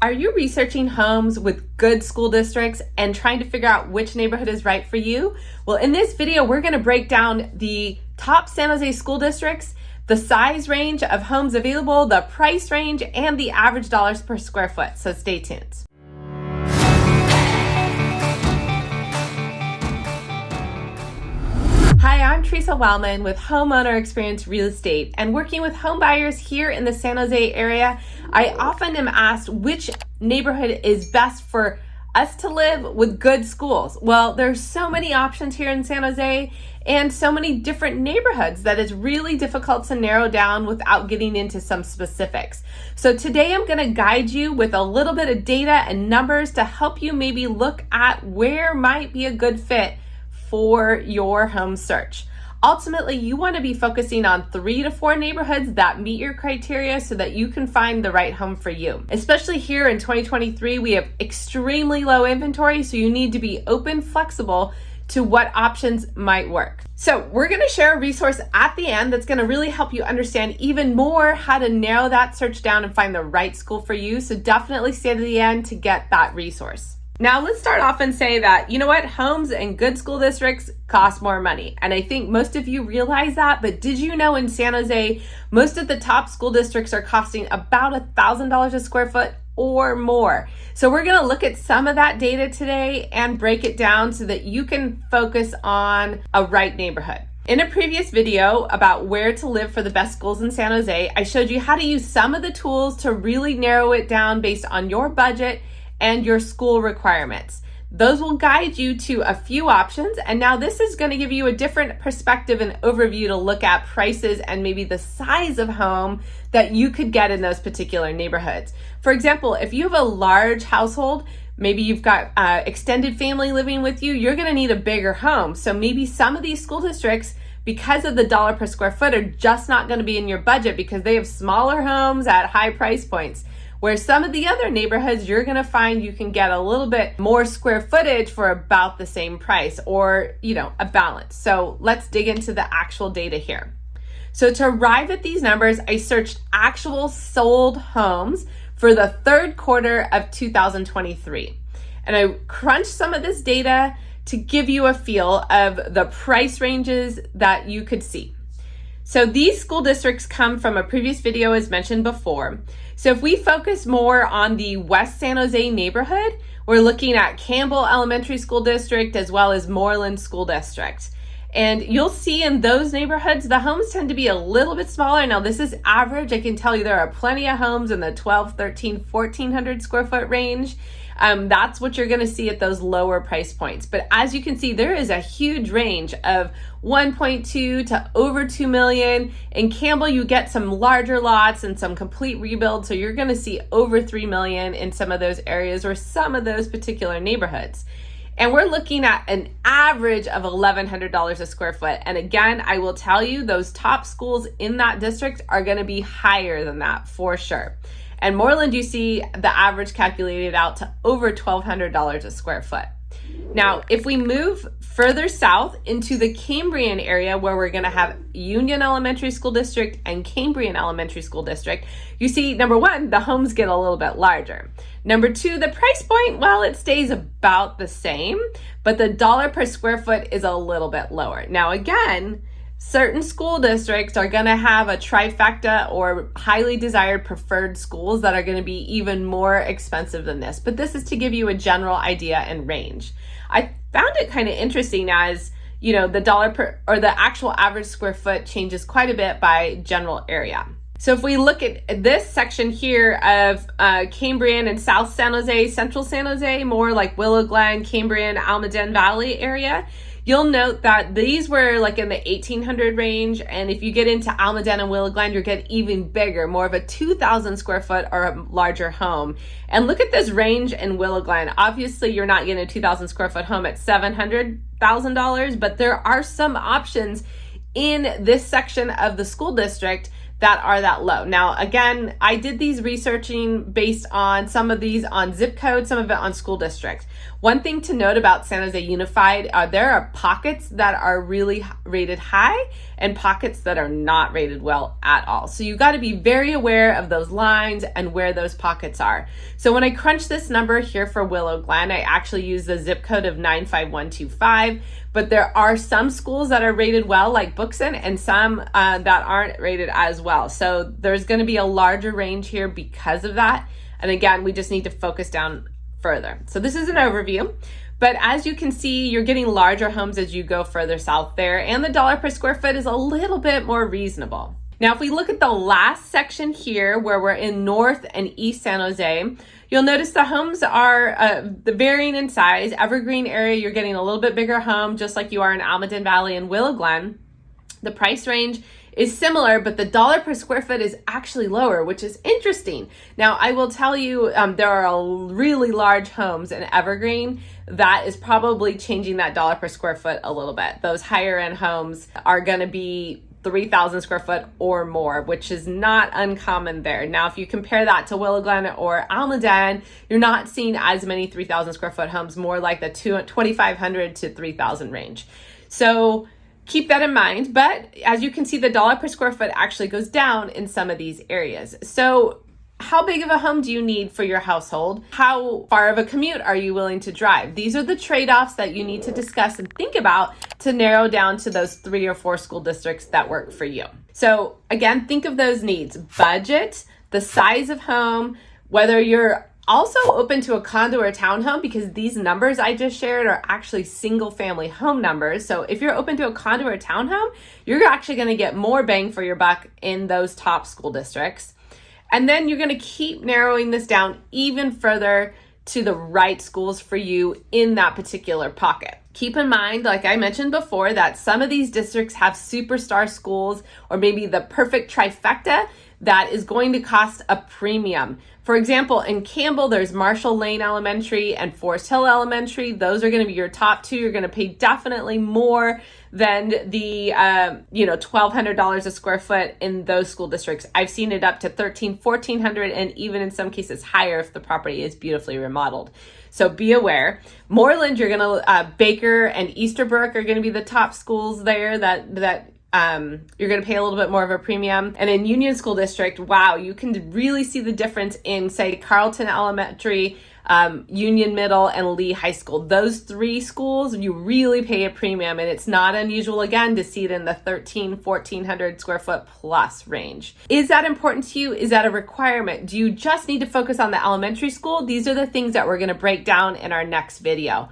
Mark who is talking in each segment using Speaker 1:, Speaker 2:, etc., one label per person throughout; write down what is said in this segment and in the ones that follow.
Speaker 1: Are you researching homes with good school districts and trying to figure out which neighborhood is right for you? Well, in this video, we're going to break down the top San Jose school districts, the size range of homes available, the price range, and the average dollars per square foot. So stay tuned. Hi, I'm Theresa Wellman with Homeowner Experience Real Estate, and working with home buyers here in the San Jose area, I often am asked which neighborhood is best for us to live with good schools. Well, there's so many options here in San Jose and so many different neighborhoods that it's really difficult to narrow down without getting into some specifics. So today I'm going to guide you with a little bit of data and numbers to help you maybe look at where might be a good fit for your home search. Ultimately, you want to be focusing on 3 to 4 neighborhoods that meet your criteria so that you can find the right home for you. Especially here in 2023, we have extremely low inventory, so you need to be open, flexible to what options might work. So we're going to share a resource at the end that's going to really help you understand even more how to narrow that search down and find the right school for you. So definitely stay to the end to get that resource. Now let's start off and say that, you know what, homes in good school districts cost more money. And I think most of you realize that, but did you know in San Jose, most of the top school districts are costing about $1,000 a square foot or more. So we're gonna look at some of that data today and break it down so that you can focus on a right neighborhood. In a previous video about where to live for the best schools in San Jose, I showed you how to use some of the tools to really narrow it down based on your budget and your school requirements. Those will guide you to a few options. And now this is going to give you a different perspective and overview to look at prices and maybe the size of home that you could get in those particular neighborhoods. For example, if you have a large household, maybe you've got extended family living with you, you're going to need a bigger home. So maybe some of these school districts, because of the dollar per square foot, are just not going to be in your budget because they have smaller homes at high price points. Where some of the other neighborhoods, you're gonna find you can get a little bit more square footage for about the same price, or, a balance. So let's dig into the actual data here. So to arrive at these numbers, I searched actual sold homes for the third quarter of 2023. And I crunched some of this data to give you a feel of the price ranges that you could see. So these school districts come from a previous video as mentioned before. So if we focus more on the West San Jose neighborhood, we're looking at Campbell Elementary School District as well as Moreland School District. And you'll see in those neighborhoods, the homes tend to be a little bit smaller. Now this is average. I can tell you there are plenty of homes in the 12, 13, 1400 square foot range. That's what you're going to see at those lower price points. But as you can see, there is a huge range of 1.2 to over 2 million. In Campbell, you get some larger lots and some complete rebuilds. So you're going to see over 3 million in some of those areas or some of those particular neighborhoods. And we're looking at an average of $1,100 a square foot. And again, I will tell you, those top schools in that district are going to be higher than that for sure. And Moreland, you see the average calculated out to over $1,200 a square foot. Now, if we move further south into the Cambrian area where we're going to have Union Elementary School District and Cambrian Elementary School District, you see, number one, the homes get a little bit larger. Number two, the price point, well, it stays about the same, but the dollar per square foot is a little bit lower. Now, again, certain school districts are going to have a trifecta or highly desired preferred schools that are going to be even more expensive than this. But this is to give you a general idea and range. I found it kind of interesting as, the dollar per or the actual average square foot changes quite a bit by general area. So if we look at this section here of Cambrian and South San Jose, Central San Jose, more like Willow Glen, Cambrian, Almaden Valley area, you'll note that these were like in the 1800 range. And if you get into Almaden and Willow Glen, you get even bigger, more of a 2,000 square foot or a larger home. And look at this range in Willow Glen. Obviously, you're not getting a 2,000 square foot home at $700,000, but there are some options in this section of the school district that are that low. Now, again, I did these researching based on some of these on zip code, some of it on school district. One thing to note about San Jose Unified, there are pockets that are really rated high and pockets that are not rated well at all. So you got to be very aware of those lines and where those pockets are. So when I crunch this number here for Willow Glen, I actually use the zip code of 95125. But there are some schools that are rated well, like Bookson, and some that aren't rated as well. So there's going to be a larger range here because of that. And again, we just need to focus down further. So this is an overview. But as you can see, you're getting larger homes as you go further south there. And the dollar per square foot is a little bit more reasonable. Now, if we look at the last section here where we're in North and East San Jose, you'll notice the homes are varying in size. Evergreen area, you're getting a little bit bigger home, just like you are in Almaden Valley and Willow Glen. The price range is similar, but the dollar per square foot is actually lower, which is interesting. Now, I will tell you, there are really large homes in Evergreen that is probably changing that dollar per square foot a little bit. Those higher end homes are going to be 3,000 square foot or more, which is not uncommon there. Now, if you compare that to Willow Glen or Almaden, you're not seeing as many 3,000 square foot homes, more like the 2,500 to 3,000 range. So keep that in mind. But as you can see, the dollar per square foot actually goes down in some of these areas. So how big of a home do you need for your household? How far of a commute are you willing to drive? These are the trade-offs that you need to discuss and think about to narrow down to those 3 or 4 school districts that work for you. So again, think of those needs: budget, the size of home, whether you're also open to a condo or a townhome, because these numbers I just shared are actually single family home numbers. So if you're open to a condo or a townhome, you're actually going to get more bang for your buck in those top school districts. And then you're going to keep narrowing this down even further to the right schools for you in that particular pocket. Keep in mind, like I mentioned before, that some of these districts have superstar schools or maybe the perfect trifecta that is going to cost a premium. For example, in Campbell, there's Marshall Lane Elementary and Forest Hill Elementary. Those are going to be your top two. You're going to pay definitely more than the $1,200 a square foot in those school districts. I've seen it up to $1,300, $1,400, and even in some cases higher if the property is beautifully remodeled. So be aware. Moreland, you're going to Baker and Easterbrook are going to be the top schools there that you're going to pay a little bit more of a premium. And in Union School District, wow, you can really see the difference in, say, Carlton Elementary, Union Middle, and Lee High School. Those 3 schools, you really pay a premium, and it's not unusual, again, to see it in the $1,100 square foot plus range. Is that important to you? Is that a requirement? Do you just need to focus on the elementary school? These are the things that we're going to break down in our next video.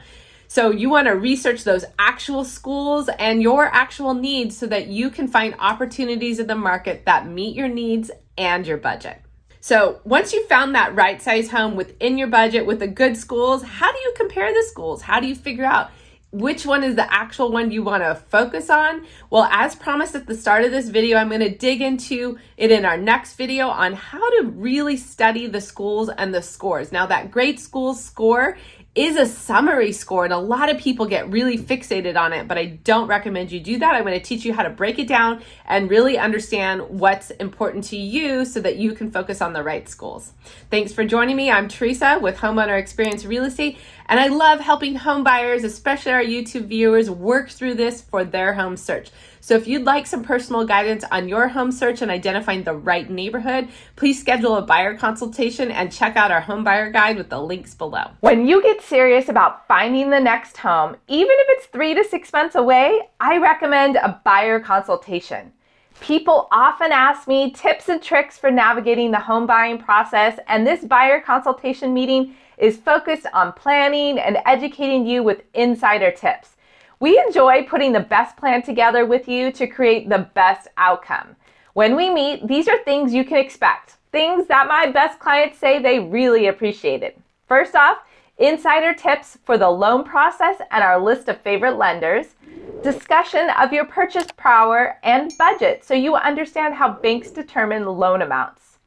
Speaker 1: So you want to research those actual schools and your actual needs so that you can find opportunities in the market that meet your needs and your budget. So once you've found that right size home within your budget with the good schools, how do you compare the schools? How do you figure out which one is the actual one you want to focus on? Well, as promised at the start of this video, I'm going to dig into it in our next video on how to really study the schools and the scores. Now, that great schools score is a summary score, and a lot of people get really fixated on it, but I don't recommend you do that. I'm going to teach you how to break it down and really understand what's important to you so that you can focus on the right schools. Thanks for joining me. I'm Theresa with Homeowner Experience Real Estate, and I love helping home buyers, especially our YouTube viewers, work through this for their home search. So if you'd like some personal guidance on your home search and identifying the right neighborhood, please schedule a buyer consultation and check out our home buyer guide with the links below. When you get serious about finding the next home, even if it's 3 to 6 months away, I recommend a buyer consultation. People often ask me tips and tricks for navigating the home buying process, and this buyer consultation meeting is focused on planning and educating you with insider tips. We enjoy putting the best plan together with you to create the best outcome. When we meet, these are things you can expect, things that my best clients say they really appreciated. First off, insider tips for the loan process and our list of favorite lenders, discussion of your purchase power and budget so you understand how banks determine loan amounts.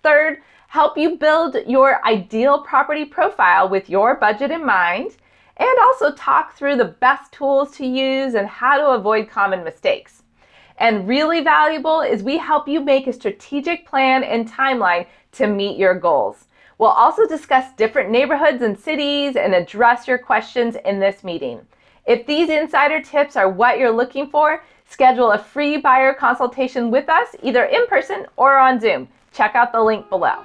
Speaker 1: Third, help you build your ideal property profile with your budget in mind, and also talk through the best tools to use and how to avoid common mistakes. And really valuable is we help you make a strategic plan and timeline to meet your goals. We'll also discuss different neighborhoods and cities and address your questions in this meeting. If these insider tips are what you're looking for, schedule a free buyer consultation with us, either in person or on Zoom. Check out the link below.